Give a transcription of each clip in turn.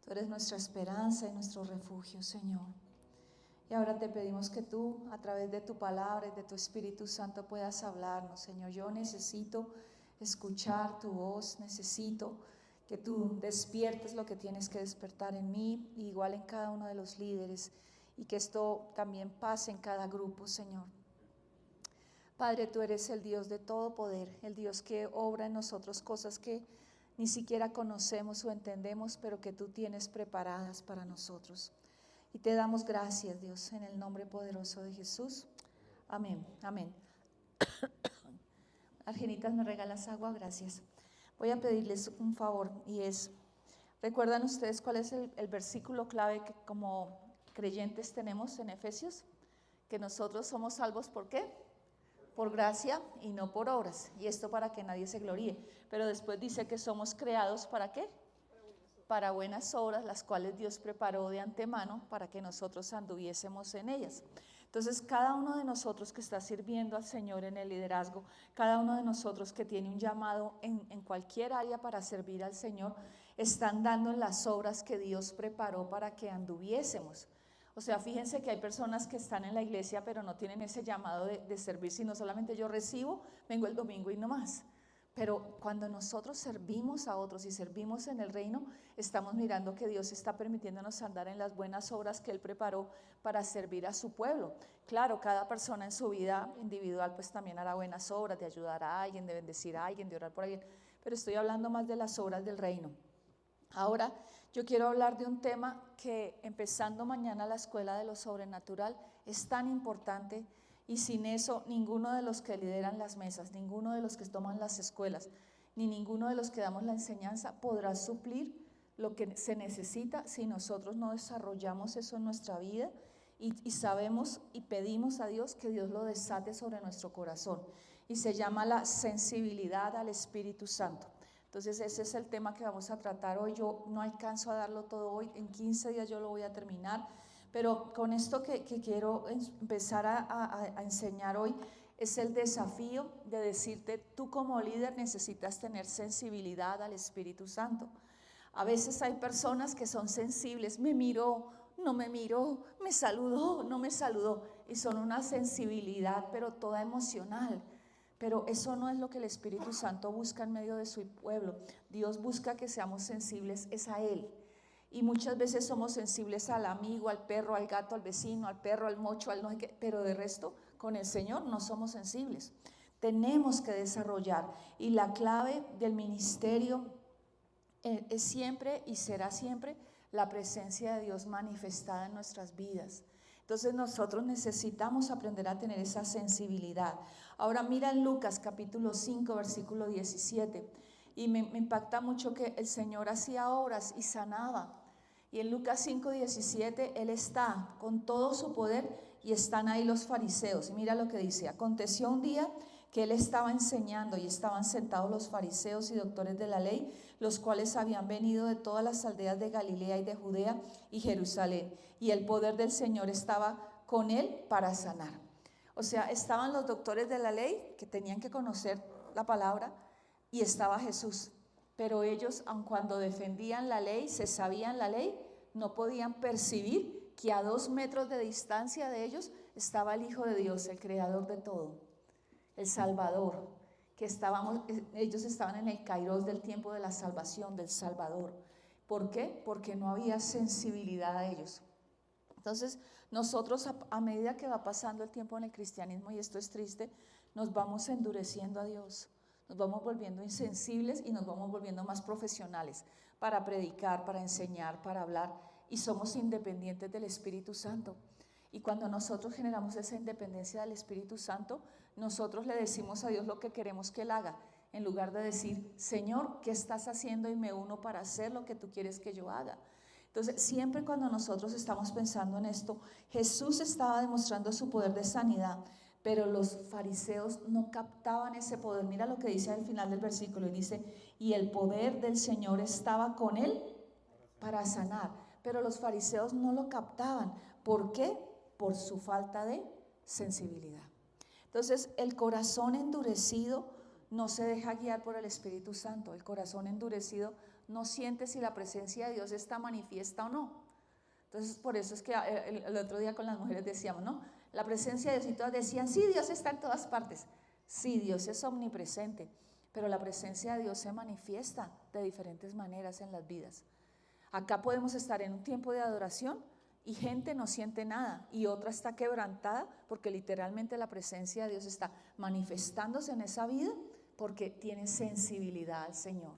Tú eres nuestra esperanza y nuestro refugio, Señor. Y ahora te pedimos que tú, a través de tu palabra y de tu Espíritu Santo, puedas hablarnos, Señor. Yo necesito escuchar tu voz, necesito que tú despiertes lo que tienes que despertar en mí, igual en cada uno de los líderes, y que esto también pase en cada grupo, Señor. Padre, tú eres el Dios de todo poder, el Dios que obra en nosotros cosas que ni siquiera conocemos o entendemos, pero que tú tienes preparadas para nosotros. Y te damos gracias, Dios, en el nombre poderoso de Jesús. Amén, amén. Argenitas, ¿me regalas agua? Gracias. Voy a pedirles un favor y es, ¿recuerdan ustedes cuál es el versículo clave que como creyentes tenemos en Efesios? Que nosotros somos salvos, ¿por qué? Por gracia y no por obras. Y esto para que nadie se gloríe. Pero después dice que somos creados, ¿para qué? Para buenas obras, las cuales Dios preparó de antemano para que nosotros anduviésemos en ellas. Entonces, cada uno de nosotros que está sirviendo al Señor en el liderazgo, cada uno de nosotros que tiene un llamado en cualquier área para servir al Señor, están dando las obras que Dios preparó para que anduviésemos. O sea, fíjense que hay personas que están en la iglesia pero no tienen ese llamado de servir, sino solamente yo recibo, vengo el domingo y no más. Pero cuando nosotros servimos a otros y servimos en el reino, estamos mirando que Dios está permitiéndonos andar en las buenas obras que Él preparó para servir a su pueblo. Claro, cada persona en su vida individual pues también hará buenas obras, de ayudar a alguien, de bendecir a alguien, de orar por alguien, pero estoy hablando más de las obras del reino. Ahora yo quiero hablar de un tema que empezando mañana la escuela de lo sobrenatural es tan importante. Y sin eso, ninguno de los que lideran las mesas, ninguno de los que toman las escuelas, ni ninguno de los que damos la enseñanza podrá suplir lo que se necesita si nosotros no desarrollamos eso en nuestra vida y sabemos y pedimos a Dios que Dios lo desate sobre nuestro corazón. Y se llama la sensibilidad al Espíritu Santo. Entonces ese es el tema que vamos a tratar hoy. Yo no alcanzo a darlo todo hoy, en 15 días yo lo voy a terminar. Pero con esto que quiero empezar a enseñar hoy es el desafío de decirte, tú como líder necesitas tener sensibilidad al Espíritu Santo. A veces hay personas que son sensibles, me miró, no me miró, me saludó, no me saludó, y son una sensibilidad pero toda emocional. Pero eso no es lo que el Espíritu Santo busca en medio de su pueblo. Dios busca que seamos sensibles, es a Él. Y muchas veces somos sensibles al amigo, al perro, al gato, al vecino, al perro, al mocho, al no sé qué, pero de resto con el Señor no somos sensibles. Tenemos que desarrollar, y la clave del ministerio es siempre y será siempre la presencia de Dios manifestada en nuestras vidas. Entonces nosotros necesitamos aprender a tener esa sensibilidad. Ahora mira en Lucas capítulo 5 versículo 17. Y me impacta mucho que el Señor hacía obras y sanaba. Y en Lucas 5:17 Él está con todo su poder y están ahí los fariseos. Y mira lo que dice: aconteció un día que Él estaba enseñando y estaban sentados los fariseos y doctores de la ley, los cuales habían venido de todas las aldeas de Galilea y de Judea y Jerusalén. Y el poder del Señor estaba con Él para sanar. O sea, estaban los doctores de la ley que tenían que conocer la palabra, y estaba Jesús. Pero ellos, aun cuando defendían la ley, se sabían la ley, no podían percibir que a 2 metros de distancia de ellos estaba el Hijo de Dios, el creador de todo, el Salvador, que ellos estaban en el kairos del tiempo de la salvación, del Salvador. ¿Por qué? Porque no había sensibilidad a ellos. Entonces nosotros a medida que va pasando el tiempo en el cristianismo, y esto es triste, nos vamos endureciendo a Dios, nos vamos volviendo insensibles y nos vamos volviendo más profesionales para predicar, para enseñar, para hablar, y somos independientes del Espíritu Santo. Y cuando nosotros generamos esa independencia del Espíritu Santo, nosotros le decimos a Dios lo que queremos que Él haga, en lugar de decir, Señor, ¿qué estás haciendo? Y me uno para hacer lo que tú quieres que yo haga. Entonces, siempre cuando nosotros estamos pensando en esto, Jesús estaba demostrando su poder de sanidad, pero los fariseos no captaban ese poder. Mira lo que dice al final del versículo, y dice, y el poder del Señor estaba con Él para sanar, pero los fariseos no lo captaban. ¿Por qué? Por su falta de sensibilidad. Entonces, el corazón endurecido no se deja guiar por el Espíritu Santo. El corazón endurecido no sientes si la presencia de Dios está manifiesta o no. Entonces, por eso es que el otro día con las mujeres decíamos, ¿no? La presencia de Dios, y todas decían, sí, Dios está en todas partes. Sí, Dios es omnipresente, pero la presencia de Dios se manifiesta de diferentes maneras en las vidas. Acá podemos estar en un tiempo de adoración y gente no siente nada y otra está quebrantada porque literalmente la presencia de Dios está manifestándose en esa vida porque tiene sensibilidad al Señor.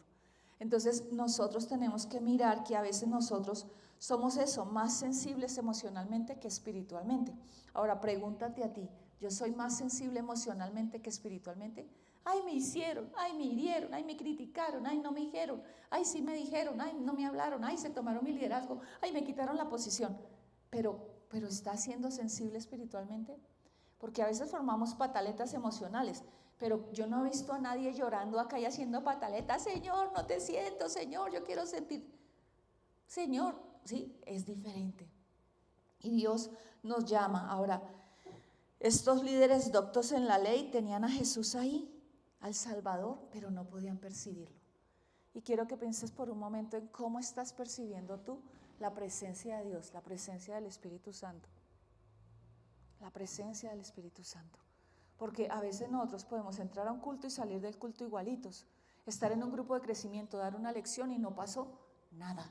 Entonces nosotros tenemos que mirar que a veces nosotros somos eso, más sensibles emocionalmente que espiritualmente. Ahora pregúntate a ti, ¿yo soy más sensible emocionalmente que espiritualmente? Ay, me hicieron, ay, me hirieron, ay, me criticaron, ay, no me dijeron, ay, sí me dijeron, ay, no me hablaron, ay, se tomaron mi liderazgo, ay, me quitaron la posición. Pero ¿está siendo sensible espiritualmente? Porque a veces formamos pataletas emocionales, pero yo no he visto a nadie llorando acá y haciendo pataletas, Señor, no te siento, Señor, yo quiero sentir. Señor, sí, es diferente. Y Dios nos llama. Ahora, estos líderes doctos en la ley tenían a Jesús ahí, al Salvador, pero no podían percibirlo. Y quiero que pienses por un momento en cómo estás percibiendo tú la presencia de Dios, la presencia del Espíritu Santo. La presencia del Espíritu Santo. Porque a veces nosotros podemos entrar a un culto y salir del culto igualitos. Estar en un grupo de crecimiento, dar una lección y no pasó nada.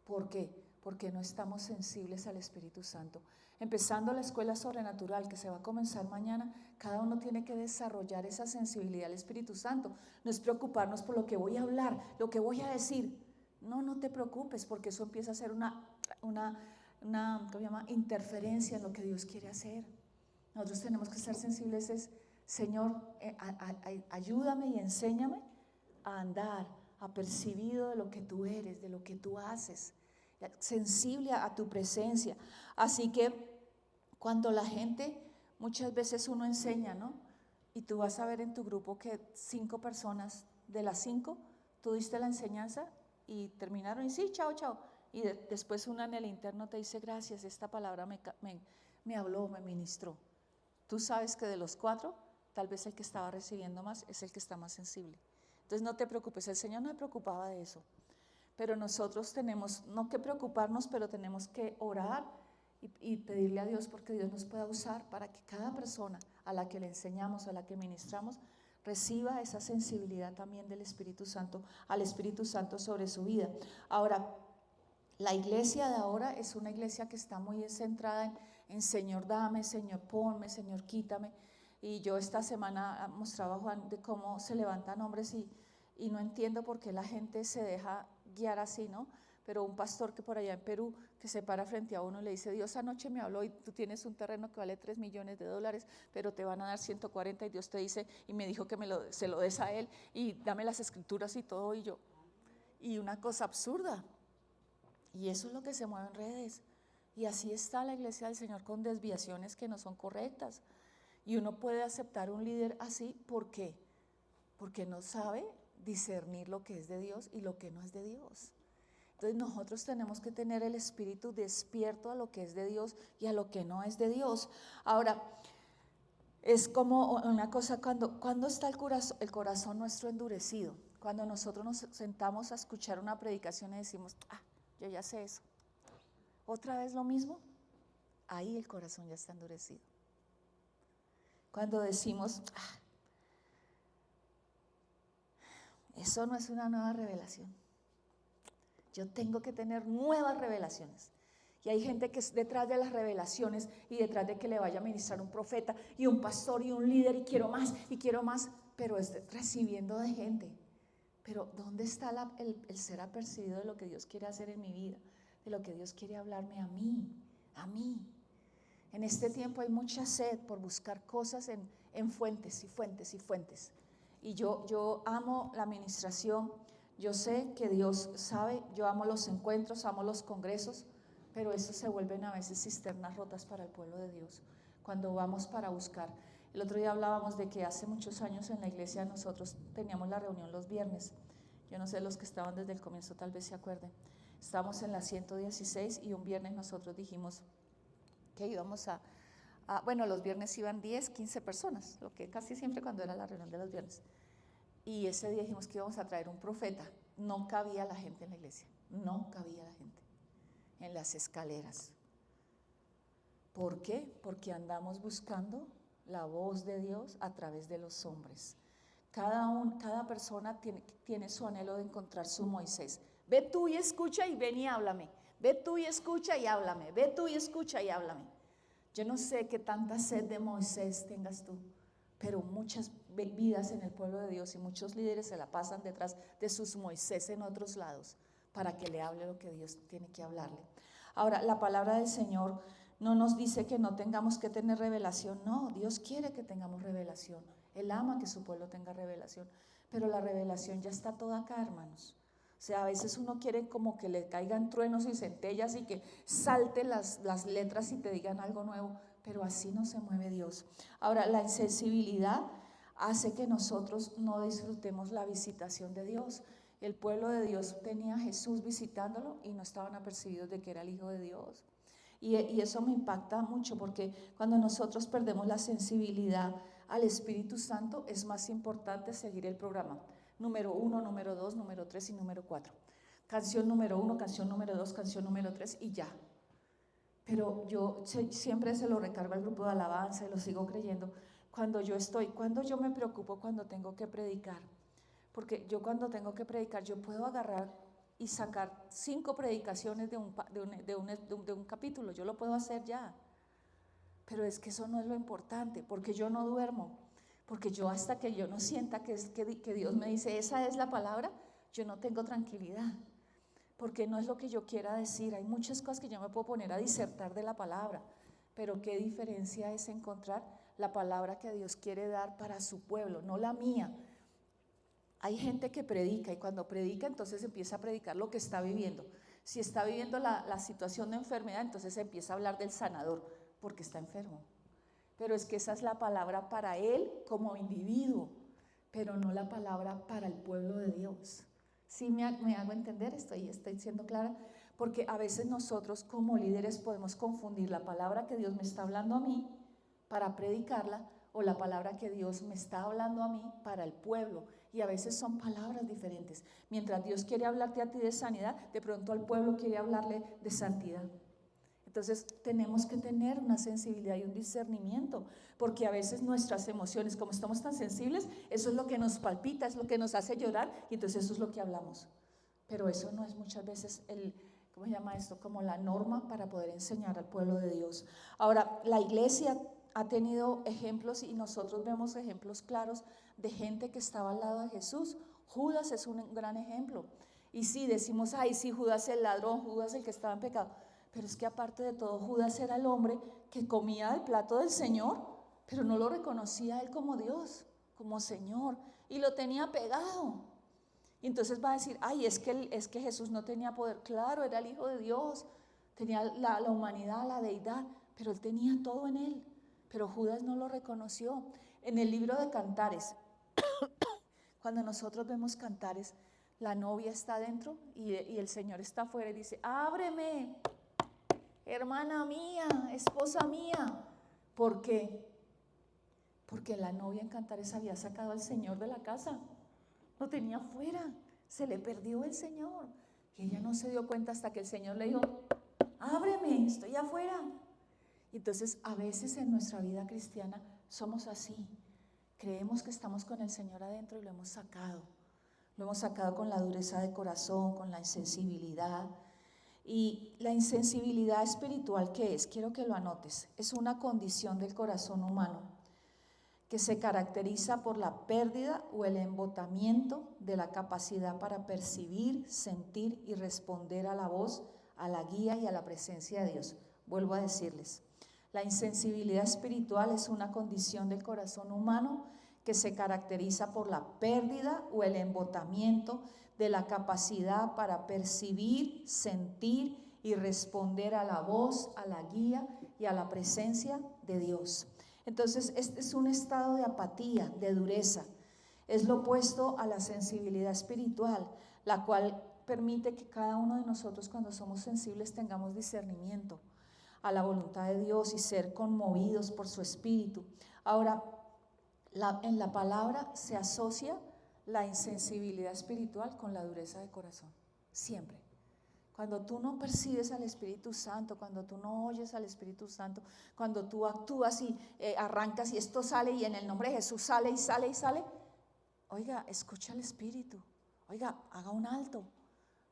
¿Por qué? Porque no estamos sensibles al Espíritu Santo. Empezando la escuela sobrenatural que se va a comenzar mañana, cada uno tiene que desarrollar esa sensibilidad al Espíritu Santo. No es preocuparnos por lo que voy a hablar, lo que voy a decir. No te preocupes, porque eso empieza a ser una ¿cómo se llama? Interferencia en lo que Dios quiere hacer. Nosotros tenemos que estar sensibles, Señor, ayúdame y enséñame a andar apercibido de lo que tú eres, de lo que tú haces, sensible a tu presencia. Así que cuando la gente, muchas veces uno enseña, ¿no? Y tú vas a ver en tu grupo que 5 personas, de las 5, tú diste la enseñanza y terminaron y sí, chao, chao. Y después una en el interno te dice, gracias, esta palabra me habló, me ministró. Tú sabes que de los 4, tal vez el que estaba recibiendo más es el que está más sensible. Entonces no te preocupes, el Señor no se preocupaba de eso. Pero nosotros tenemos, no que preocuparnos, pero tenemos que orar y pedirle a Dios porque Dios nos pueda usar para que cada persona a la que le enseñamos, a la que ministramos, reciba esa sensibilidad también del Espíritu Santo, al Espíritu Santo sobre su vida. Ahora, la iglesia de ahora es una iglesia que está muy centrada en Señor dame, Señor ponme, Señor quítame. Y yo esta semana mostraba a Juan de cómo se levantan hombres y no entiendo por qué la gente se deja guiar así, ¿no? Pero un pastor que por allá en Perú, que se para frente a uno y le dice, Dios anoche me habló y tú tienes un terreno que vale $3 millones, pero te van a dar 140 y Dios te dice, y me dijo que se lo des a él y dame las escrituras y todo, y una cosa absurda. Y eso es lo que se mueve en redes. Y así está la iglesia del Señor con desviaciones que no son correctas. Y uno puede aceptar un líder así, ¿por qué? Porque no sabe discernir lo que es de Dios y lo que no es de Dios. Entonces nosotros tenemos que tener el espíritu despierto a lo que es de Dios y a lo que no es de Dios. Ahora, es como una cosa, cuando está el corazón nuestro endurecido, cuando nosotros nos sentamos a escuchar una predicación y decimos, yo ya sé eso, otra vez lo mismo, ahí el corazón ya está endurecido. Cuando decimos, eso no es una nueva revelación, yo tengo que tener nuevas revelaciones. Y hay gente que es detrás de las revelaciones y detrás de que le vaya a ministrar un profeta y un pastor y un líder y quiero más, pero es recibiendo de gente. Pero ¿dónde está el ser apercibido de lo que Dios quiere hacer en mi vida? De lo que Dios quiere hablarme a mí. En este tiempo hay mucha sed por buscar cosas en fuentes y fuentes y fuentes. Y yo amo la administración, yo sé que Dios sabe, yo amo los encuentros, amo los congresos, pero estos se vuelven a veces cisternas rotas para el pueblo de Dios, cuando vamos para buscar. El otro día hablábamos de que hace muchos años en la iglesia nosotros teníamos la reunión los viernes. Yo no sé, los que estaban desde el comienzo tal vez se acuerden. Estábamos en la 116 y un viernes nosotros dijimos que íbamos bueno, los viernes iban 10, 15 personas, lo que casi siempre cuando era la reunión de los viernes. Y ese día dijimos que íbamos a traer un profeta. no cabía la gente en la iglesia, no cabía la gente en las escaleras. ¿Por qué? Porque andamos buscando la voz de Dios a través de los hombres. Cada persona tiene su anhelo de encontrar su Moisés. Ve tú y escucha y ven y háblame. Ve tú y escucha y háblame. Ve tú y escucha y háblame. Yo no sé qué tanta sed de Moisés tengas tú, pero muchas vidas en el pueblo de Dios y muchos líderes se la pasan detrás de sus Moisés en otros lados para que le hable lo que Dios tiene que hablarle. Ahora, la palabra del Señor no nos dice que no tengamos que tener revelación. No, Dios quiere que tengamos revelación. Él ama que su pueblo tenga revelación, pero la revelación ya está toda acá, hermanos. O sea, a veces uno quiere como que le caigan truenos y centellas y que salten las letras y te digan algo nuevo, pero así no se mueve Dios. Ahora, la insensibilidad hace que nosotros no disfrutemos la visitación de Dios. El pueblo de Dios tenía a Jesús visitándolo y no estaban apercibidos de que era el Hijo de Dios. Y eso me impacta mucho porque cuando nosotros perdemos la sensibilidad al Espíritu Santo es más importante seguir el programa. Número 1, número 2, número 3 y número 4. Canción número 1, canción número 2, canción número 3 y ya. Pero yo siempre se lo recargo al grupo de alabanza y lo sigo creyendo. Cuando yo me preocupo cuando tengo que predicar. Porque yo cuando tengo que predicar, yo puedo agarrar y sacar 5 predicaciones de un capítulo, yo lo puedo hacer ya. Pero es que eso no es lo importante, porque yo no duermo, porque yo hasta que yo no sienta que Dios me dice, esa es la palabra, yo no tengo tranquilidad, porque no es lo que yo quiera decir. Hay muchas cosas que yo me puedo poner a disertar de la palabra, pero qué diferencia es encontrar la palabra que Dios quiere dar para su pueblo, no la mía. Hay gente que predica y cuando predica entonces empieza a predicar lo que está viviendo. Si está viviendo la situación de enfermedad, entonces empieza a hablar del sanador porque está enfermo. Pero es que esa es la palabra para él como individuo, pero no la palabra para el pueblo de Dios. ¿Sí me hago entender? Estoy siendo clara, porque a veces nosotros como líderes podemos confundir la palabra que Dios me está hablando a mí para predicarla o la palabra que Dios me está hablando a mí para el pueblo, y a veces son palabras diferentes. Mientras Dios quiere hablarte a ti de sanidad, de pronto al pueblo quiere hablarle de santidad. Entonces tenemos que tener una sensibilidad y un discernimiento, porque a veces nuestras emociones, como estamos tan sensibles, eso es lo que nos palpita, es lo que nos hace llorar, y entonces eso es lo que hablamos. Pero eso no es muchas veces ¿cómo se llama esto? Como la norma para poder enseñar al pueblo de Dios. Ahora, la iglesia ha tenido ejemplos y nosotros vemos ejemplos claros de gente que estaba al lado de Jesús. Judas es un gran ejemplo. Y sí, decimos, ay, sí, Judas el ladrón, Judas el que estaba en pecado. Pero es que aparte de todo, Judas era el hombre que comía del plato del Señor, pero no lo reconocía a él como Dios, como Señor, y lo tenía pegado. Y entonces va a decir, ay, es que Jesús no tenía poder. Claro, era el Hijo de Dios, tenía la humanidad, la deidad, pero él tenía todo en él. Pero Judas no lo reconoció. En el libro de Cantares, cuando nosotros vemos Cantares, la novia está adentro y el Señor está afuera y dice, ábreme, hermana mía, esposa mía. ¿Por qué? Porque la novia en Cantares había sacado al Señor de la casa, lo tenía afuera, se le perdió el Señor. Y ella no se dio cuenta hasta que el Señor le dijo, ábreme, estoy afuera. Entonces, a veces en nuestra vida cristiana somos así. Creemos que estamos con el Señor adentro y lo hemos sacado. Lo hemos sacado con la dureza de corazón, con la insensibilidad. Y la insensibilidad espiritual, ¿qué es? Quiero que lo anotes. Es una condición del corazón humano que se caracteriza por la pérdida o el embotamiento de la capacidad para percibir, sentir y responder a la voz, a la guía y a la presencia de Dios. Vuelvo a decirles. La insensibilidad espiritual es una condición del corazón humano que se caracteriza por la pérdida o el embotamiento de la capacidad para percibir, sentir y responder a la voz, a la guía y a la presencia de Dios. Entonces, este es un estado de apatía, de dureza. Es lo opuesto a la sensibilidad espiritual, la cual permite que cada uno de nosotros, cuando somos sensibles, tengamos discernimiento a la voluntad de Dios y ser conmovidos por su espíritu. Ahora, en la palabra se asocia la insensibilidad espiritual con la dureza de corazón, siempre. Cuando tú no percibes al Espíritu Santo, cuando tú no oyes al Espíritu Santo, cuando tú actúas y arrancas y esto sale y en el nombre de Jesús sale y sale y sale, oiga, escucha al Espíritu, oiga, haga un alto,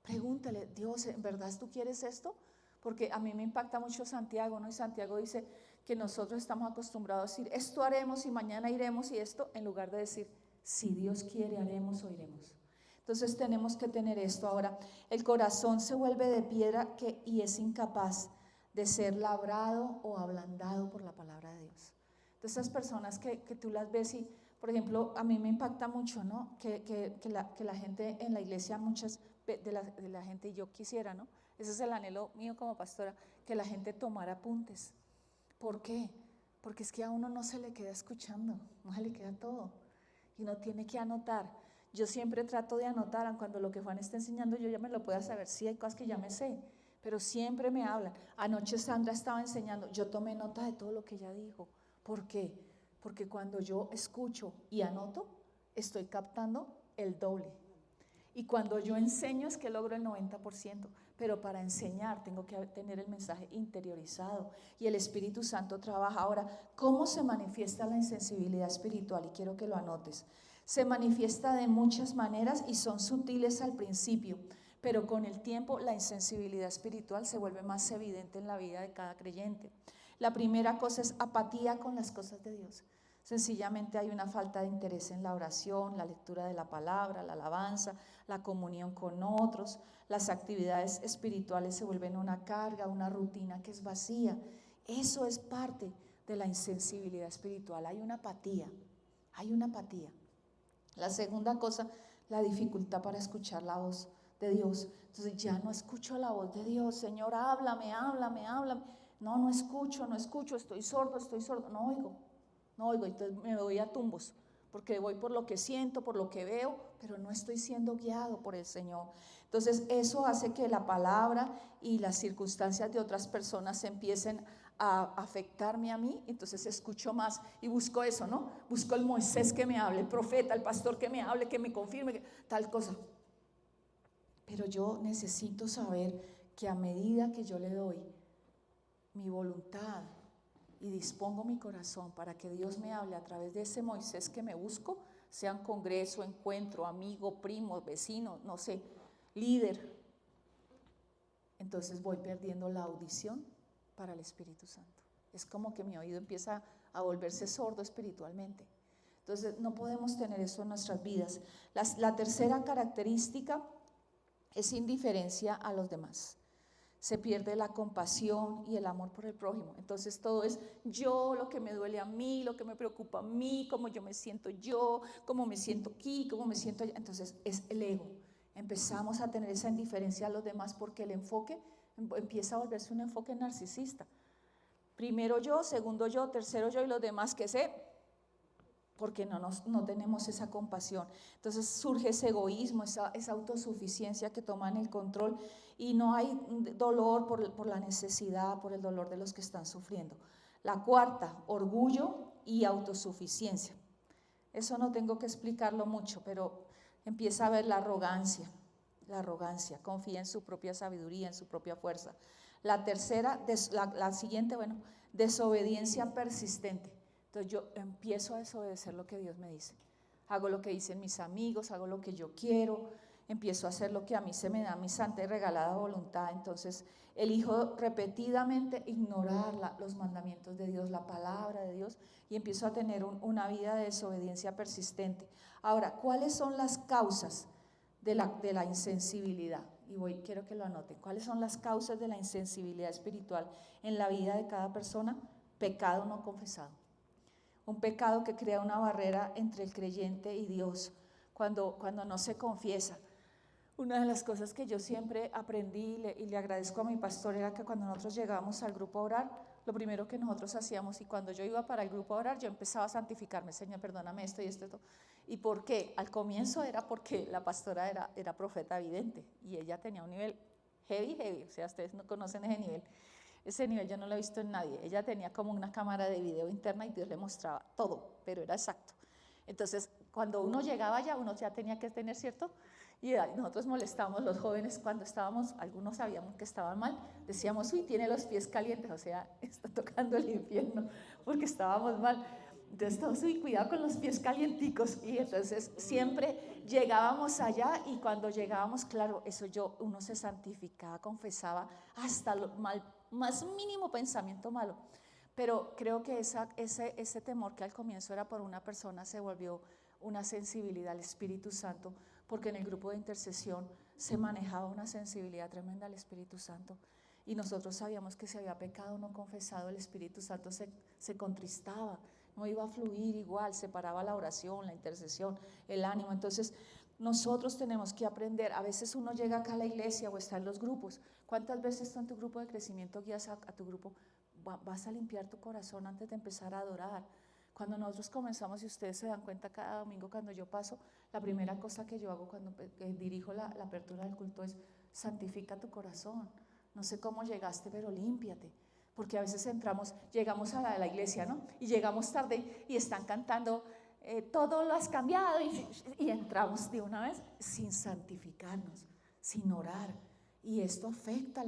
pregúntale, Dios, ¿en verdad tú quieres esto? Porque a mí me impacta mucho Santiago, ¿no? Y Santiago dice que nosotros estamos acostumbrados a decir, esto haremos y mañana iremos y esto, en lugar de decir, si Dios quiere, haremos o iremos. Entonces tenemos que tener esto. Ahora, el corazón se vuelve de piedra y es incapaz de ser labrado o ablandado por la palabra de Dios. Entonces, esas personas que tú las ves y, por ejemplo, a mí me impacta mucho, ¿no? Que la gente en la iglesia, muchas de la gente, y yo quisiera, ¿no? Ese es el anhelo mío como pastora, que la gente tomara apuntes. ¿Por qué? Porque es que a uno no se le queda escuchando, no se le queda todo. Y uno tiene que anotar. Yo siempre trato de anotar, aun cuando lo que Juan está enseñando yo ya me lo pueda saber. Sí, hay cosas que ya me sé, pero siempre me hablan. Anoche Sandra estaba enseñando, yo tomé nota de todo lo que ella dijo. ¿Por qué? Porque cuando yo escucho y anoto, estoy captando el doble. Y cuando yo enseño es que logro el 90%, pero para enseñar tengo que tener el mensaje interiorizado y el Espíritu Santo trabaja. Ahora, ¿cómo se manifiesta la insensibilidad espiritual? Y quiero que lo anotes. Se manifiesta de muchas maneras y son sutiles al principio, pero con el tiempo la insensibilidad espiritual se vuelve más evidente en la vida de cada creyente. La primera cosa es apatía con las cosas de Dios. Sencillamente hay una falta de interés en la oración, la lectura de la palabra, la alabanza, la comunión con otros. Las actividades espirituales se vuelven una carga, una rutina que es vacía. Eso es parte de la insensibilidad espiritual. Hay una apatía, hay una apatía. La segunda cosa, la dificultad para escuchar la voz de Dios. Entonces ya no escucho la voz de Dios. Señor, háblame, háblame, háblame. No, no escucho, estoy sordo, no oigo. No oigo, entonces me voy a tumbos, porque voy por lo que siento, por lo que veo, pero no estoy siendo guiado por el Señor. Entonces eso hace que la palabra y las circunstancias de otras personas empiecen a afectarme a mí, entonces escucho más y busco eso, ¿no? Busco el Moisés que me hable, el profeta, el pastor que me hable, que me confirme, tal cosa. Pero yo necesito saber que a medida que yo le doy mi voluntad y dispongo mi corazón para que Dios me hable a través de ese Moisés que me busco, sea un congreso, encuentro, amigo, primo, vecino, no sé, líder, entonces voy perdiendo la audición para el Espíritu Santo. Es como que mi oído empieza a volverse sordo espiritualmente. Entonces no podemos tener eso en nuestras vidas. La tercera característica es indiferencia a los demás. Se pierde la compasión y el amor por el prójimo. Entonces todo es yo, lo que me duele a mí, lo que me preocupa a mí, cómo yo me siento yo, cómo me siento aquí, cómo me siento allá. Entonces es el ego. Empezamos a tener esa indiferencia a los demás porque el enfoque empieza a volverse un enfoque narcisista. Primero yo, segundo yo, tercero yo y los demás que sé, porque no tenemos esa compasión. Entonces surge ese egoísmo, esa autosuficiencia que toman el control y no hay dolor por la necesidad, por el dolor de los que están sufriendo. La cuarta, orgullo y autosuficiencia. Eso no tengo que explicarlo mucho, pero empieza a ver la arrogancia, confía en su propia sabiduría, en su propia fuerza. La tercera, la siguiente, desobediencia persistente. Entonces yo empiezo a desobedecer lo que Dios me dice. Hago lo que dicen mis amigos, hago lo que yo quiero, empiezo a hacer lo que a mí se me da mi santa y regalada voluntad. Entonces elijo repetidamente ignorar los mandamientos de Dios, la palabra de Dios, y empiezo a tener una vida de desobediencia persistente. Ahora, ¿cuáles son las causas de la insensibilidad? Y quiero que lo anoten. ¿Cuáles son las causas de la insensibilidad espiritual en la vida de cada persona? Pecado no confesado. Un pecado que crea una barrera entre el creyente y Dios cuando no se confiesa. Una de las cosas que yo siempre aprendí y le agradezco a mi pastor era que cuando nosotros llegábamos al grupo a orar, lo primero que nosotros hacíamos, y cuando yo iba para el grupo a orar, yo empezaba a santificarme, Señor, perdóname esto y esto. ¿Y por qué? Al comienzo era porque la pastora era profeta vidente y ella tenía un nivel heavy, o sea, ustedes no conocen ese nivel. Ese nivel yo no lo he visto en nadie. Ella tenía como una cámara de video interna y Dios le mostraba todo, pero era exacto. Entonces, Cuando uno llegaba allá, uno ya tenía que tener, ¿cierto? Y nosotros molestábamos los jóvenes cuando estábamos, algunos sabíamos que estaban mal, decíamos, uy, tiene los pies calientes, o sea, está tocando el infierno, porque estábamos mal. Entonces todos, uy, cuidado con los pies calienticos. Y entonces siempre llegábamos allá y cuando llegábamos, claro, uno se santificaba, confesaba hasta lo más mínimo pensamiento malo. Pero creo que ese temor que al comienzo era por una persona se volvió una sensibilidad al Espíritu Santo, porque en el grupo de intercesión se manejaba una sensibilidad tremenda al Espíritu Santo. Y nosotros sabíamos que si había pecado no confesado, el Espíritu Santo se contristaba, no iba a fluir igual, separaba la oración, la intercesión, el ánimo. Entonces nosotros tenemos que aprender. A veces uno llega acá a la iglesia o está en los grupos. ¿Cuántas veces tú en tu grupo de crecimiento guías a tu grupo? Vas a limpiar tu corazón antes de empezar a adorar. Cuando nosotros comenzamos, y ustedes se dan cuenta cada domingo cuando yo paso, la primera cosa que yo hago cuando dirijo la apertura del culto es santifica tu corazón. No sé cómo llegaste, pero límpiate. Porque a veces llegamos a la iglesia, ¿no? Y llegamos tarde y están cantando, todo lo has cambiado, y entramos de una vez sin santificarnos, sin orar. Y esto afecta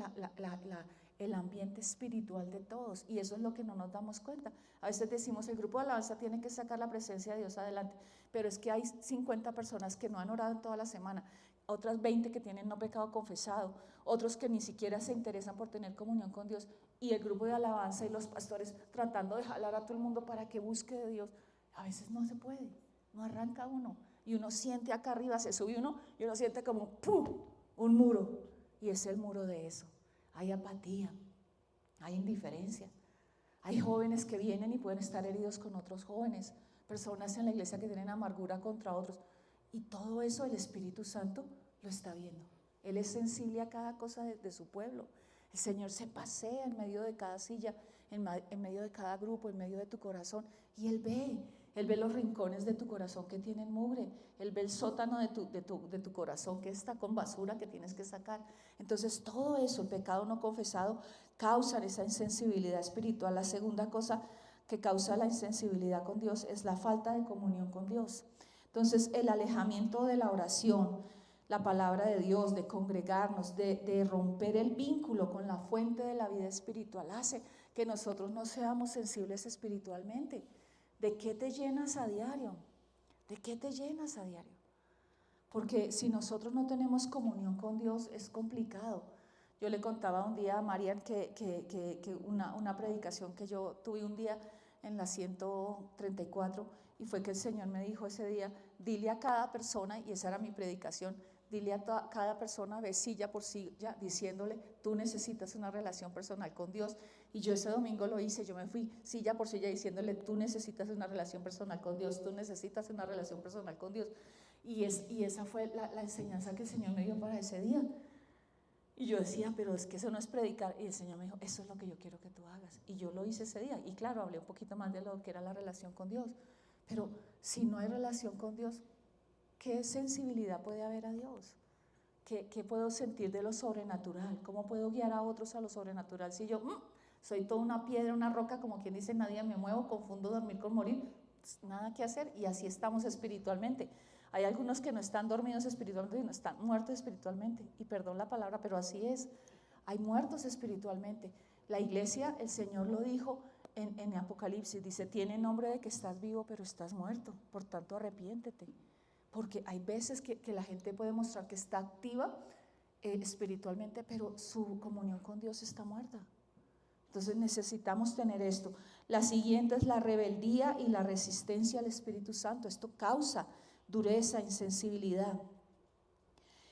el ambiente espiritual de todos, y eso es lo que no nos damos cuenta. A veces decimos, el grupo de alabanza tiene que sacar la presencia de Dios adelante, pero es que hay 50 personas que no han orado en toda la semana, otras 20 que tienen no pecado confesado, otros que ni siquiera se interesan por tener comunión con Dios, y el grupo de alabanza y los pastores tratando de jalar a todo el mundo para que busque de Dios. A veces no se puede, no arranca uno, y uno siente acá arriba, se sube uno, y uno siente como ¡pum!, un muro, y es el muro de eso. Hay apatía, hay indiferencia, hay jóvenes que vienen y pueden estar heridos con otros jóvenes, personas en la iglesia que tienen amargura contra otros, y todo eso el Espíritu Santo lo está viendo. Él es sensible a cada cosa de su pueblo. El Señor se pasea en medio de cada silla, en medio de cada grupo, en medio de tu corazón, y Él ve los rincones de tu corazón que tienen mugre, Él ve el sótano de tu corazón que está con basura que tienes que sacar. Entonces todo eso, el pecado no confesado, causa esa insensibilidad espiritual. La segunda cosa que causa la insensibilidad con Dios es la falta de comunión con Dios. Entonces el alejamiento de la oración, la palabra de Dios, de congregarnos, de romper el vínculo con la fuente de la vida espiritual, hace que nosotros no seamos sensibles espiritualmente. ¿De qué te llenas a diario? ¿De qué te llenas a diario? Porque si nosotros no tenemos comunión con Dios es complicado. Yo le contaba un día a Marian que una predicación que yo tuve un día en la 134, y fue que el Señor me dijo ese día, dile a cada persona, y esa era mi predicación, dile a cada persona, ve silla por silla, diciéndole, tú necesitas una relación personal con Dios. Y yo ese domingo lo hice, yo me fui silla por silla diciéndole, tú necesitas una relación personal con Dios, tú necesitas una relación personal con Dios. Y esa fue la enseñanza que el Señor me dio para ese día. Y yo decía, pero es que eso no es predicar. Y el Señor me dijo, eso es lo que yo quiero que tú hagas. Y yo lo hice ese día. Y claro, hablé un poquito más de lo que era la relación con Dios. Pero si no hay relación con Dios, ¿qué sensibilidad puede haber a Dios? ¿Qué puedo sentir de lo sobrenatural? ¿Cómo puedo guiar a otros a lo sobrenatural? Si yo soy toda una piedra, una roca, como quien dice, nadie me muevo, confundo dormir con morir, pues nada que hacer. Y así estamos espiritualmente. Hay algunos que no están dormidos espiritualmente, sino están muertos espiritualmente. Y perdón la palabra, pero así es. Hay muertos espiritualmente. La iglesia, el Señor lo dijo en Apocalipsis, dice, tiene nombre de que estás vivo, pero estás muerto. Por tanto, arrepiéntete. Porque hay veces que la gente puede mostrar que está activa espiritualmente, pero su comunión con Dios está muerta. Entonces necesitamos tener esto. La siguiente es la rebeldía y la resistencia al Espíritu Santo. Esto causa dureza, insensibilidad.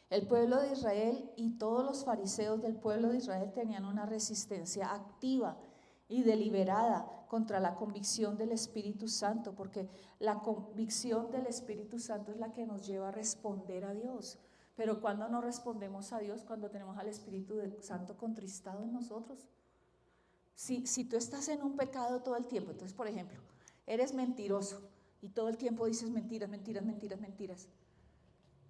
El pueblo de Israel y todos los fariseos del pueblo de Israel tenían una resistencia activa y deliberada contra la convicción del Espíritu Santo, porque la convicción del Espíritu Santo es la que nos lleva a responder a Dios. Pero cuando no respondemos a Dios, cuando tenemos al Espíritu Santo contristado en nosotros. Si tú estás en un pecado todo el tiempo, entonces, por ejemplo, eres mentiroso y todo el tiempo dices mentiras, mentiras, mentiras, mentiras,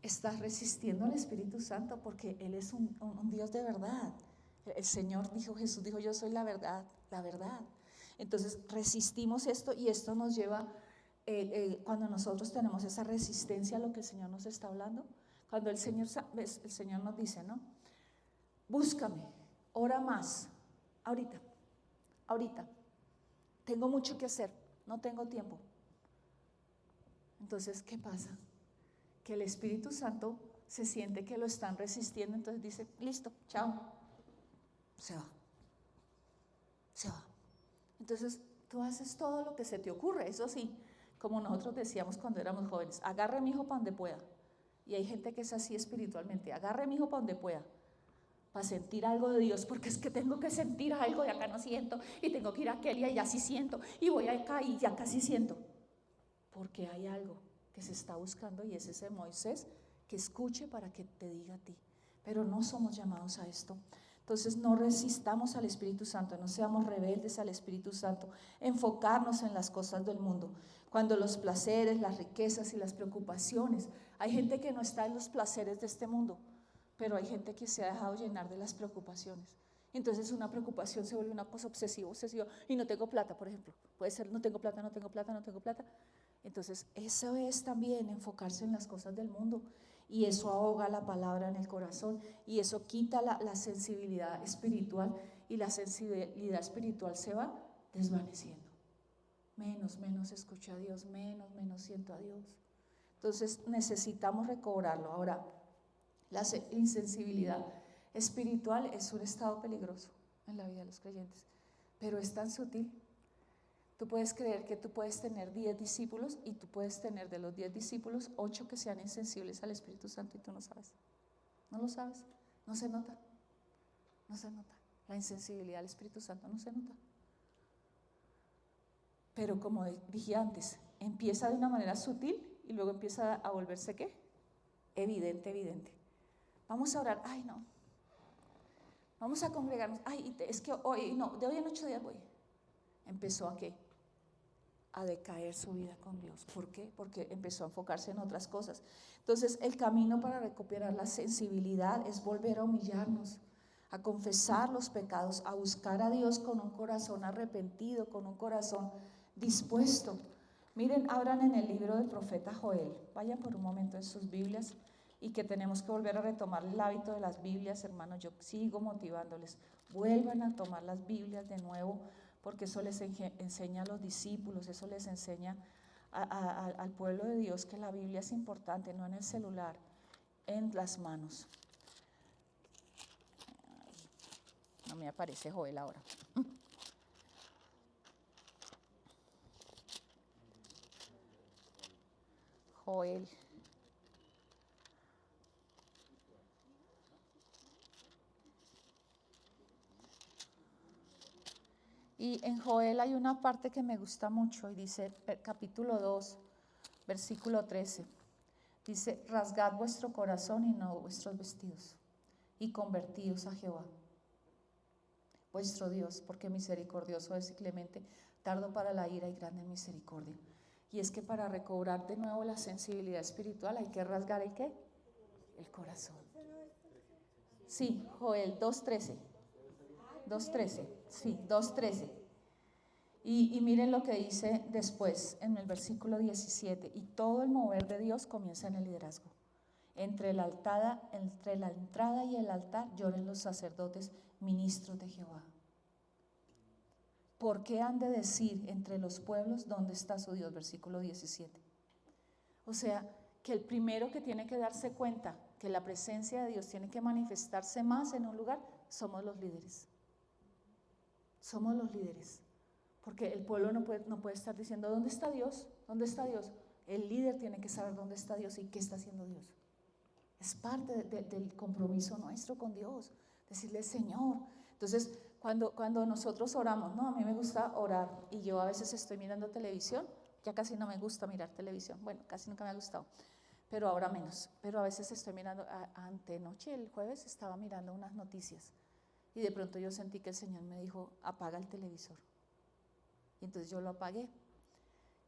estás resistiendo al Espíritu Santo, porque Él es un Dios de verdad. El Señor dijo, Jesús dijo, yo soy la verdad, la verdad. Entonces resistimos esto, y esto nos lleva cuando nosotros tenemos esa resistencia a lo que el Señor nos está hablando, cuando el Señor nos dice, ¿no? Búscame, ora más, ahorita, tengo mucho que hacer, no tengo tiempo. Entonces, ¿qué pasa? Que el Espíritu Santo se siente que lo están resistiendo, entonces dice, listo, chao, se va. Entonces, tú haces todo lo que se te ocurre, eso sí, como nosotros decíamos cuando éramos jóvenes, agarre mi hijo para donde pueda. Y hay gente que es así espiritualmente, agarre mi hijo para donde pueda, para sentir algo de Dios, porque es que tengo que sentir algo y acá no siento, y tengo que ir a aquel y allá sí siento, y voy acá y ya casi siento, porque hay algo que se está buscando y es ese Moisés que escuche para que te diga a ti, pero no somos llamados a esto. Entonces no resistamos al Espíritu Santo, no seamos rebeldes al Espíritu Santo, enfocarnos en las cosas del mundo. Cuando los placeres, las riquezas y las preocupaciones, hay gente que no está en los placeres de este mundo, pero hay gente que se ha dejado llenar de las preocupaciones. Entonces una preocupación se vuelve una cosa obsesiva, y no tengo plata, por ejemplo. Puede ser no tengo plata. Entonces eso es también enfocarse en las cosas del mundo. Y eso ahoga la palabra en el corazón y eso quita la sensibilidad espiritual, y la sensibilidad espiritual se va desvaneciendo. Menos escucho a Dios, menos siento a Dios. Entonces necesitamos recobrarlo. Ahora, la insensibilidad espiritual es un estado peligroso en la vida de los creyentes, pero es tan sutil. Tú puedes creer que tú puedes tener 10 discípulos y tú puedes tener de los 10 discípulos 8 que sean insensibles al Espíritu Santo y tú no sabes. No lo sabes, no se nota. La insensibilidad al Espíritu Santo no se nota. Pero como dije antes, empieza de una manera sutil y luego empieza a volverse ¿qué? Evidente. Vamos a orar, ay no. Vamos a congregarnos, ay, es que hoy no, de hoy en 8 días voy. Empezó a ¿qué? A decaer su vida con Dios. ¿Por qué? Porque empezó a enfocarse en otras cosas. Entonces, el camino para recuperar la sensibilidad es volver a humillarnos, a confesar los pecados, a buscar a Dios con un corazón arrepentido, con un corazón dispuesto. Miren, abran en el libro del profeta Joel. Vayan por un momento en sus Biblias, y que tenemos que volver a retomar el hábito de las Biblias, hermanos. Yo sigo motivándoles. Vuelvan a tomar las Biblias de nuevo, porque eso les enseña a los discípulos, eso les enseña al pueblo de Dios que la Biblia es importante, no en el celular, en las manos. No me aparece Joel ahora. Joel. Y en Joel hay una parte que me gusta mucho y dice, capítulo 2, versículo 13, dice, rasgad vuestro corazón y no vuestros vestidos, y convertíos a Jehová, vuestro Dios, porque misericordioso es y clemente, tardo para la ira y grande en misericordia. Y es que para recobrar de nuevo la sensibilidad espiritual hay que rasgar ¿el qué? El corazón. Sí, Joel 2:13. 2:13, sí, 2:13. Y miren lo que dice después en el versículo 17. Y todo el mover de Dios comienza en el liderazgo. Entre la entrada y el altar lloren los sacerdotes, ministros de Jehová. ¿Por qué han de decir entre los pueblos dónde está su Dios? Versículo 17. O sea, que el primero que tiene que darse cuenta que la presencia de Dios tiene que manifestarse más en un lugar, somos los líderes. Somos los líderes. Porque el pueblo no puede estar diciendo, ¿dónde está Dios? ¿Dónde está Dios? El líder tiene que saber dónde está Dios y qué está haciendo Dios. Es parte del compromiso nuestro con Dios, decirle, Señor. Entonces, cuando nosotros oramos, no, a mí me gusta orar y yo a veces estoy mirando televisión, ya casi no me gusta mirar televisión, bueno, casi nunca me ha gustado, pero ahora menos, pero a veces estoy mirando, antenoche, el jueves, estaba mirando unas noticias y de pronto yo sentí que el Señor me dijo, apaga el televisor. Y entonces yo lo apagué.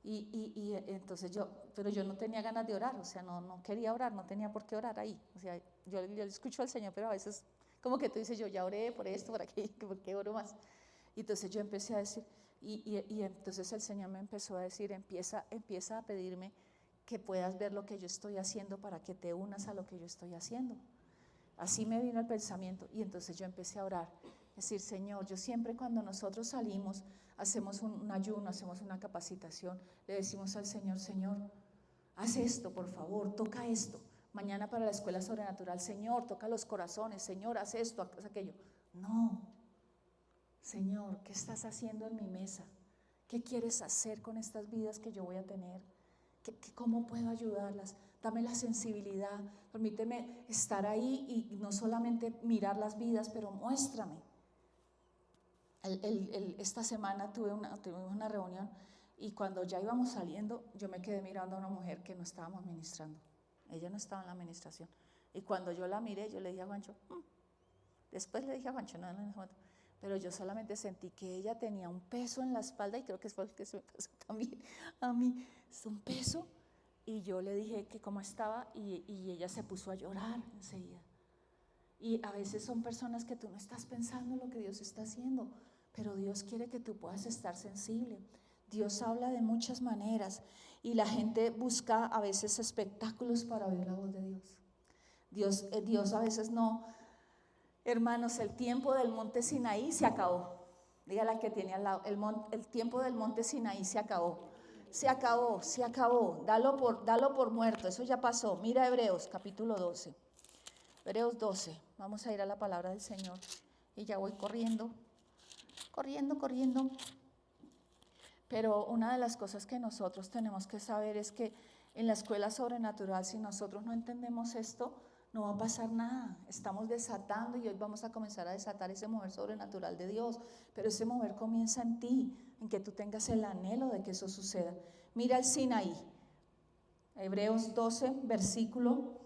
Y entonces pero yo no tenía ganas de orar, o sea, no quería orar, no tenía por qué orar ahí. O sea, yo le escucho al Señor, pero a veces como que tú dices, yo ya oré por esto, por aquí, ¿por qué oro más? Y entonces yo empecé a decir, y entonces el Señor me empezó a decir, empieza a pedirme que puedas ver lo que yo estoy haciendo para que te unas a lo que yo estoy haciendo. Así me vino el pensamiento y entonces yo empecé a orar, decir, Señor, yo siempre cuando nosotros salimos, hacemos un ayuno, hacemos una capacitación, le decimos al Señor, Señor, haz esto, por favor, toca esto. Mañana para la escuela sobrenatural, Señor, toca los corazones, Señor, haz esto, haz aquello. No, Señor, ¿qué estás haciendo en mi mesa? ¿Qué quieres hacer con estas vidas que yo voy a tener? ¿Cómo puedo ayudarlas? Dame la sensibilidad, permíteme estar ahí y no solamente mirar las vidas, pero muéstrame. Esta semana tuvimos una reunión y cuando ya íbamos saliendo, yo me quedé mirando a una mujer que no estábamos ministrando. Ella no estaba en la administración. Y cuando yo la miré, yo le dije a Juancho, después le dije a Juancho, no, pero yo solamente sentí que ella tenía un peso en la espalda y creo que fue el que se me pasó también a mí, es un peso. Y yo le dije que cómo estaba y ella se puso a llorar enseguida. Y a veces son personas que tú no estás pensando en lo que Dios está haciendo, pero Dios quiere que tú puedas estar sensible. Dios habla de muchas maneras y la gente busca a veces espectáculos para oír la voz de Dios. Dios a veces no. Hermanos, el tiempo del monte Sinaí se acabó. Dígale al que tiene al lado, el tiempo del monte Sinaí se acabó. Se acabó. Dalo por muerto, eso ya pasó. Mira Hebreos capítulo 12. Hebreos 12. Vamos a ir a la palabra del Señor. Y ya voy corriendo. Pero una de las cosas que nosotros tenemos que saber es que en la escuela sobrenatural, si nosotros no entendemos esto, no va a pasar nada. Estamos desatando y hoy vamos a comenzar a desatar ese mover sobrenatural de Dios. Pero ese mover comienza en ti, en que tú tengas el anhelo de que eso suceda. Mira el Sinaí. Hebreos 12, versículo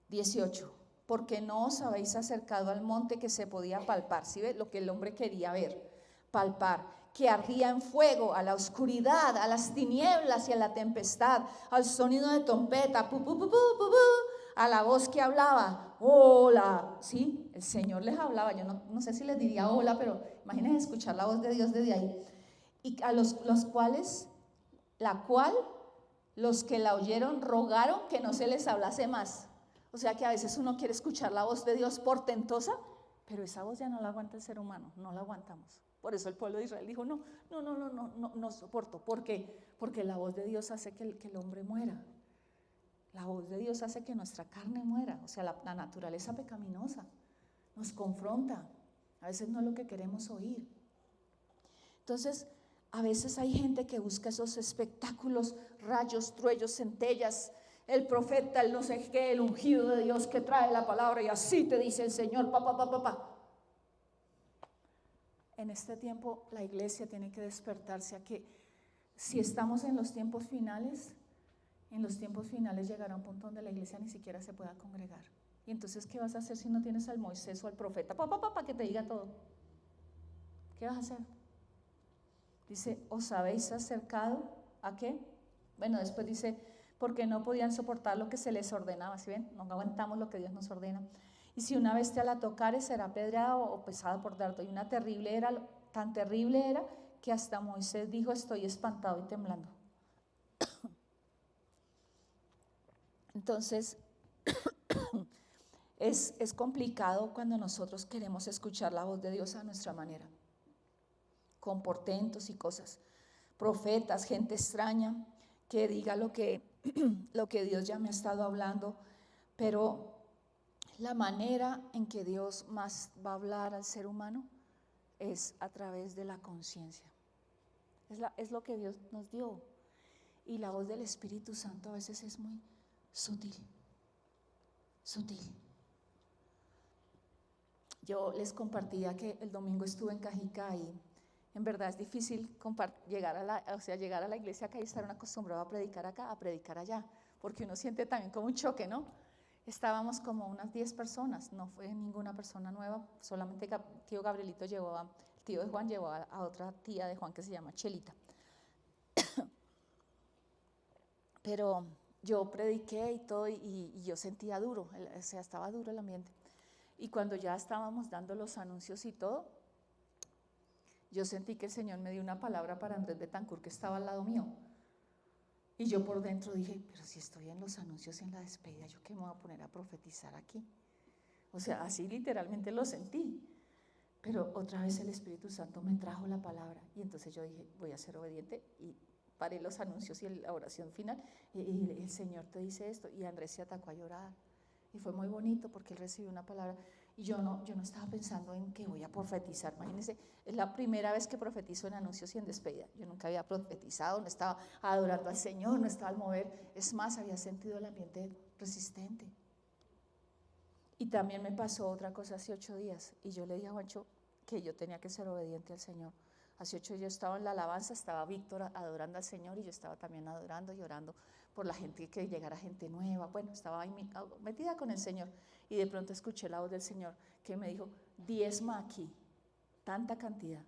18. Porque no os habéis acercado al monte que se podía palpar. ¿Sí ve? Lo que el hombre quería ver, palpar. Que ardía en fuego, a la oscuridad, a las tinieblas y a la tempestad, al sonido de trompeta, pu, pu, pu, pu, pu, pu, a la voz que hablaba, hola, ¿sí? El Señor les hablaba, yo no sé si les diría hola, pero imagínense escuchar la voz de Dios desde ahí. Y a los cuales, la cual, los que la oyeron rogaron que no se les hablase más. O sea que a veces uno quiere escuchar la voz de Dios portentosa, pero esa voz ya no la aguanta el ser humano, no la aguantamos. Por eso el pueblo de Israel dijo, no soporto. ¿Por qué? Porque la voz de Dios hace que el hombre muera. La voz de Dios hace que nuestra carne muera. O sea, la naturaleza pecaminosa nos confronta. A veces no es lo que queremos oír. Entonces, a veces hay gente que busca esos espectáculos, rayos, truellos, centellas, el profeta, el no sé qué, el ungido de Dios que trae la palabra y así te dice el Señor, papá. En este tiempo la iglesia tiene que despertarse a que si estamos en los tiempos finales llegará un punto donde la iglesia ni siquiera se pueda congregar. Y entonces, ¿qué vas a hacer si no tienes al Moisés o al profeta? Papá, que te diga todo. ¿Qué vas a hacer? Dice, ¿os habéis acercado a qué? Bueno, después dice, porque no podían soportar lo que se les ordenaba. ¿Sí ven? No aguantamos lo que Dios nos ordena. Y si una bestia la tocare, será apedreada o pesada por dardo. Y tan terrible era que hasta Moisés dijo, estoy espantado y temblando. Entonces, es complicado cuando nosotros queremos escuchar la voz de Dios a nuestra manera, con portentos y cosas. Profetas, gente extraña, que diga lo que Dios ya me ha estado hablando, pero la manera en que Dios más va a hablar al ser humano es a través de la conciencia. Es lo que Dios nos dio. Y la voz del Espíritu Santo a veces es muy sutil. Yo les compartía que el domingo estuve en Cajicá y en verdad es difícil llegar a la iglesia acá y estar acostumbrado a predicar acá, a predicar allá, porque uno siente también como un choque, ¿no? Estábamos como unas 10 personas, no fue ninguna persona nueva, solamente el tío Gabrielito el tío de Juan llevó a otra tía de Juan que se llama Chelita. Pero yo prediqué y todo y yo sentía duro, o sea, estaba duro el ambiente. Y cuando ya estábamos dando los anuncios y todo, yo sentí que el Señor me dio una palabra para Andrés Betancourt, que estaba al lado mío. Y yo por dentro dije, pero si estoy en los anuncios y en la despedida, ¿yo qué me voy a poner a profetizar aquí? O sea, así literalmente lo sentí. Pero otra vez el Espíritu Santo me trajo la palabra. Y entonces yo dije, voy a ser obediente. Y paré los anuncios y la oración final. Y el Señor te dice esto. Y Andrés se atacó a llorar. Y fue muy bonito porque él recibió una palabra. Y yo no estaba pensando en que voy a profetizar. Imagínense, es la primera vez que profetizo en anuncios y en despedida. Yo nunca había profetizado, no estaba adorando al Señor, no estaba al mover. Es más, había sentido el ambiente resistente. Y también me pasó otra cosa hace 8 días. Y yo le dije a Juancho que yo tenía que ser obediente al Señor. Hace 8 días yo estaba en la alabanza, estaba Víctor adorando al Señor y yo estaba también adorando y orando por la gente, que llegara gente nueva. Bueno, estaba ahí metida con el Señor. Y de pronto escuché la voz del Señor que me dijo, diezma aquí, tanta cantidad.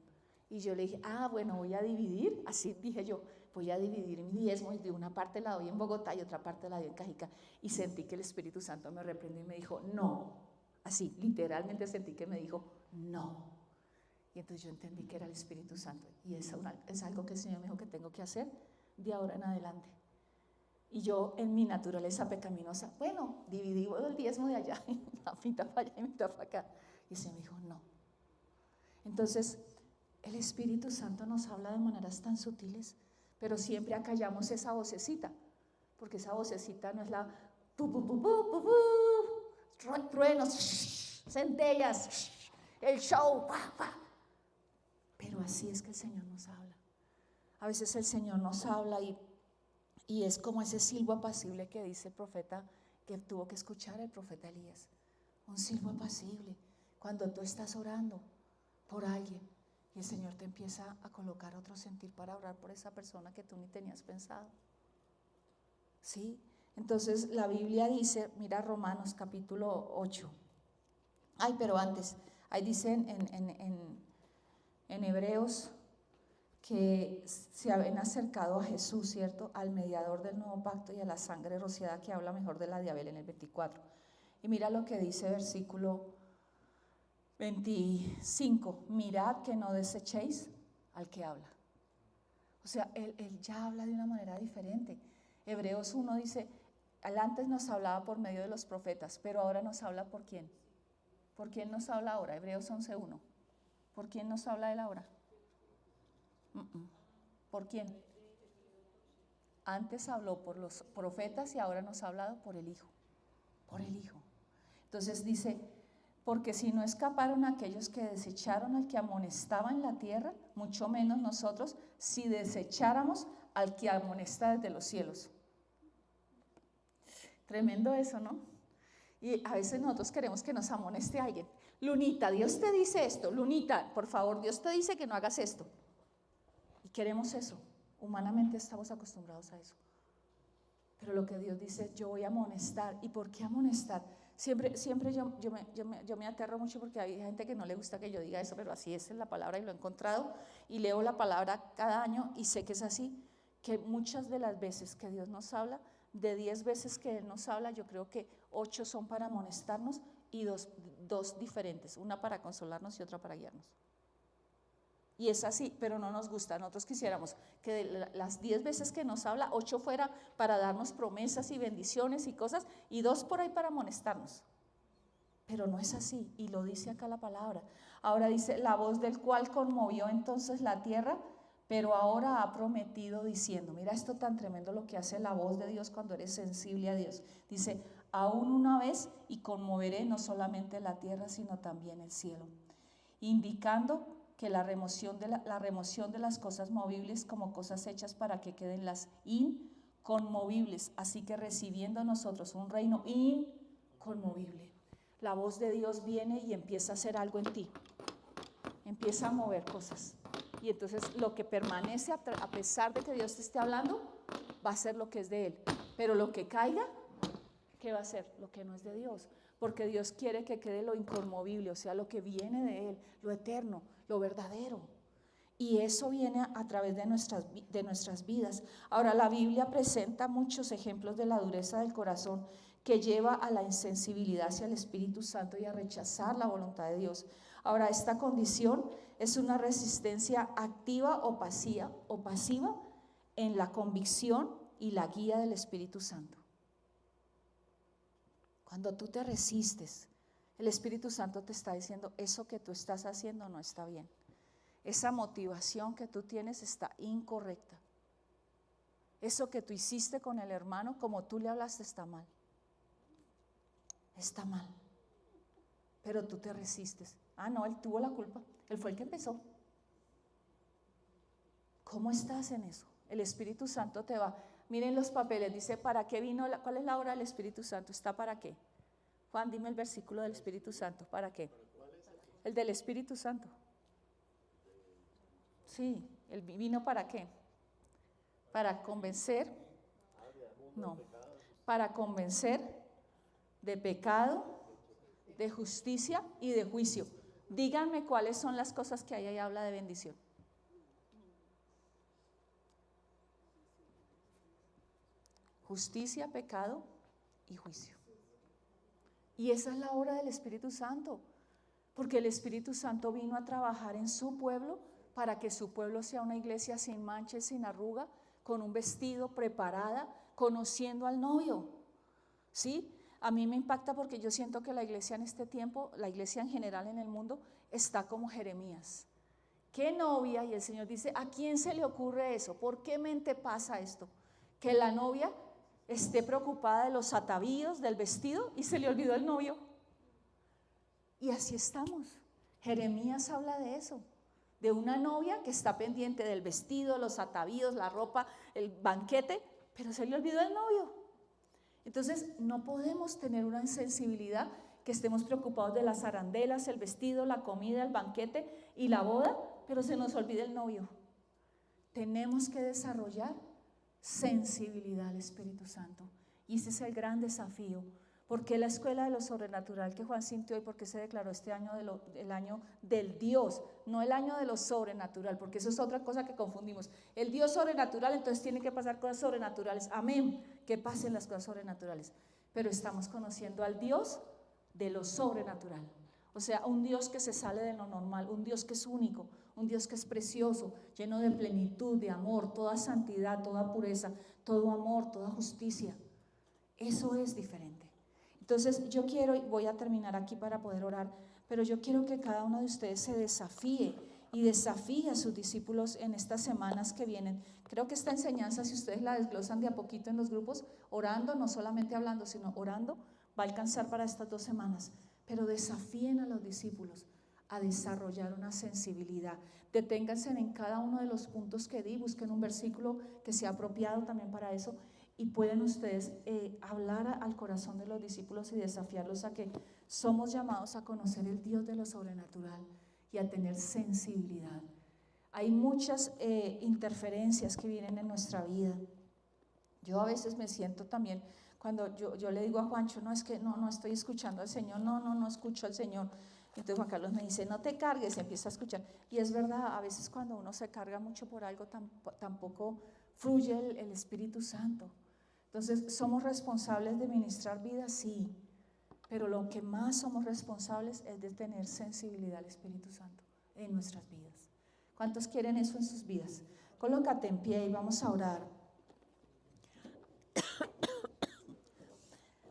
Y yo le dije, bueno, voy a dividir, así dije yo, voy a dividir mi diezmo y de una parte la doy en Bogotá y otra parte la doy en Cajica. Y sentí que el Espíritu Santo me reprendió y me dijo, no. Así, literalmente sentí que me dijo, no. Y entonces yo entendí que era el Espíritu Santo. Y es algo que el Señor me dijo que tengo que hacer de ahora en adelante. Y yo, en mi naturaleza pecaminosa, bueno, dividí el diezmo de allá, la mitad para allá y mitad para acá. Y el Señor me dijo, no. Entonces, el Espíritu Santo nos habla de maneras tan sutiles, pero siempre acallamos esa vocecita, porque esa vocecita no es la truenos, centellas, el show, pero así es que el Señor nos habla. A veces el Señor nos habla y es como ese silbo apacible que dice el profeta, que tuvo que escuchar el profeta Elías. Un silbo apacible, cuando tú estás orando por alguien y el Señor te empieza a colocar otro sentir para orar por esa persona que tú ni tenías pensado. ¿Sí? Entonces la Biblia dice, mira Romanos capítulo 8. Pero antes, ahí dice en Hebreos que se habían acercado a Jesús, ¿cierto? Al mediador del nuevo pacto y a la sangre rociada, que habla mejor de la de Abel en el 24. Y mira lo que dice versículo 25, mirad que no desechéis al que habla. O sea, él ya habla de una manera diferente. Hebreos 1 dice, antes nos hablaba por medio de los profetas, pero ahora nos habla ¿por quién? ¿Por quién nos habla ahora? Hebreos 11:1. ¿Por quién nos habla él ahora? ¿Por quién? Antes habló por los profetas y ahora nos ha hablado por el Hijo. Por el Hijo. Entonces dice, porque si no escaparon aquellos que desecharon al que amonestaba en la tierra, mucho menos nosotros si desecháramos al que amonesta desde los cielos. Tremendo eso, ¿no? Y a veces nosotros queremos que nos amoneste alguien. Lunita, Dios te dice esto. Lunita, por favor, Dios te dice que no hagas esto. Y queremos eso. Humanamente estamos acostumbrados a eso. Pero lo que Dios dice, yo voy a amonestar. ¿Y por qué amonestar? Siempre yo me aterro mucho porque hay gente que no le gusta que yo diga eso, pero así es en la palabra y lo he encontrado. Y leo la palabra cada año y sé que es así, que muchas de las veces que Dios nos habla, de 10 veces que Él nos habla, yo creo que 8 son para amonestarnos y dos diferentes, una para consolarnos y otra para guiarnos. Y es así, pero no nos gusta. Nosotros quisiéramos que de las 10 veces que nos habla, 8 fuera para darnos promesas y bendiciones y cosas, y 2 por ahí para amonestarnos. Pero no es así, y lo dice acá la palabra. Ahora dice, la voz del cual conmovió entonces la tierra, pero ahora ha prometido diciendo, mira esto tan tremendo lo que hace la voz de Dios cuando eres sensible a Dios. Dice, aún una vez y conmoveré no solamente la tierra, sino también el cielo. Indicando que la remoción de las cosas movibles como cosas hechas para que queden las inconmovibles, así que recibiendo nosotros un reino inconmovible. La voz de Dios viene y empieza a hacer algo en ti, empieza a mover cosas, y entonces lo que permanece a pesar de que Dios te esté hablando, va a ser lo que es de Él, pero lo que caiga, ¿qué va a ser? Lo que no es de Dios, porque Dios quiere que quede lo inconmovible, o sea, lo que viene de Él, lo eterno, lo verdadero. Y eso viene a través de nuestras vidas. Ahora, la Biblia presenta muchos ejemplos de la dureza del corazón que lleva a la insensibilidad hacia el Espíritu Santo y a rechazar la voluntad de Dios. Ahora, esta condición es una resistencia activa o pasiva en la convicción y la guía del Espíritu Santo. Cuando tú te resistes, el Espíritu Santo te está diciendo, eso que tú estás haciendo no está bien. Esa motivación que tú tienes está incorrecta. Eso que tú hiciste con el hermano, como tú le hablaste, está mal. Está mal. Pero tú te resistes. Ah, no, él tuvo la culpa. Él fue el que empezó. ¿Cómo estás en eso? El Espíritu Santo te va. Miren los papeles, dice, ¿para qué vino? ¿Cuál es la obra del Espíritu Santo? ¿Está para qué? Juan, dime el versículo del Espíritu Santo. ¿Para qué? El del Espíritu Santo. Sí, ¿el vino para qué? Para convencer. No, para convencer de pecado, de justicia y de juicio. Díganme cuáles son las cosas que ahí habla de bendición. Justicia, pecado y juicio. Y esa es la obra del Espíritu Santo, porque el Espíritu Santo vino a trabajar en su pueblo para que su pueblo sea una iglesia sin mancha y sin arruga, con un vestido, preparada, conociendo al novio. ¿Sí? A mí me impacta porque yo siento que la iglesia en este tiempo, la iglesia en general en el mundo, está como Jeremías. ¿Qué novia? Y el Señor dice, ¿a quién se le ocurre eso? ¿Por qué mente pasa esto? Que la novia esté preocupada de los atavíos, del vestido, y se le olvidó el novio. Y así estamos. Jeremías habla de eso, de una novia que está pendiente del vestido, los atavíos, la ropa, el banquete, pero se le olvidó el novio. Entonces no podemos tener una insensibilidad que estemos preocupados de las arandelas, el vestido, la comida, el banquete y la boda, pero se nos olvida el novio. Tenemos que desarrollar sensibilidad al Espíritu Santo, y ese es el gran desafío. ¿Por qué la escuela de lo sobrenatural que Juan sintió y por qué se declaró este año el año del Dios, no el año de lo sobrenatural? Porque eso es otra cosa que confundimos. El Dios sobrenatural, entonces tiene que pasar cosas sobrenaturales. Amén, que pasen las cosas sobrenaturales. Pero estamos conociendo al Dios de lo sobrenatural. O sea, un Dios que se sale de lo normal, un Dios que es único, un Dios que es precioso, lleno de plenitud, de amor, toda santidad, toda pureza, todo amor, toda justicia. Eso es diferente. Entonces yo quiero, y voy a terminar aquí para poder orar, pero yo quiero que cada uno de ustedes se desafíe y desafíe a sus discípulos en estas semanas que vienen. Creo que esta enseñanza, si ustedes la desglosan de a poquito en los grupos, orando, no solamente hablando, sino orando, va a alcanzar para estas 2 semanas. Pero desafíen a los discípulos a desarrollar una sensibilidad. Deténganse en cada uno de los puntos que di, busquen un versículo que sea apropiado también para eso, y pueden ustedes hablar al corazón de los discípulos y desafiarlos a que somos llamados a conocer el Dios de lo sobrenatural y a tener sensibilidad. Hay muchas interferencias que vienen en nuestra vida. Yo a veces me siento también, cuando yo le digo a Juancho, no, es que no estoy escuchando al Señor, no escucho al Señor. Entonces Juan Carlos me dice, no te cargues, y empieza a escuchar. Y es verdad, a veces cuando uno se carga mucho por algo, tampoco fluye el Espíritu Santo. Entonces, ¿somos responsables de ministrar vida? Sí, pero lo que más somos responsables es de tener sensibilidad al Espíritu Santo en nuestras vidas. ¿Cuántos quieren eso en sus vidas? Colócate en pie y vamos a orar.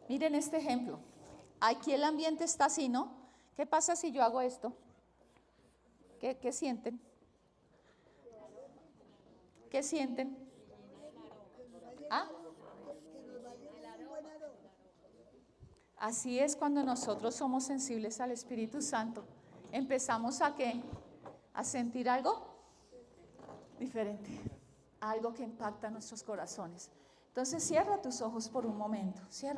Miren este ejemplo. Aquí el ambiente está así, ¿no? ¿Qué pasa si yo hago esto? ¿Qué sienten? ¿Qué sienten? ¿Ah? Así es cuando nosotros somos sensibles al Espíritu Santo. Empezamos a ¿qué? A sentir algo diferente, algo que impacta nuestros corazones. Entonces cierra tus ojos por un momento, cierra.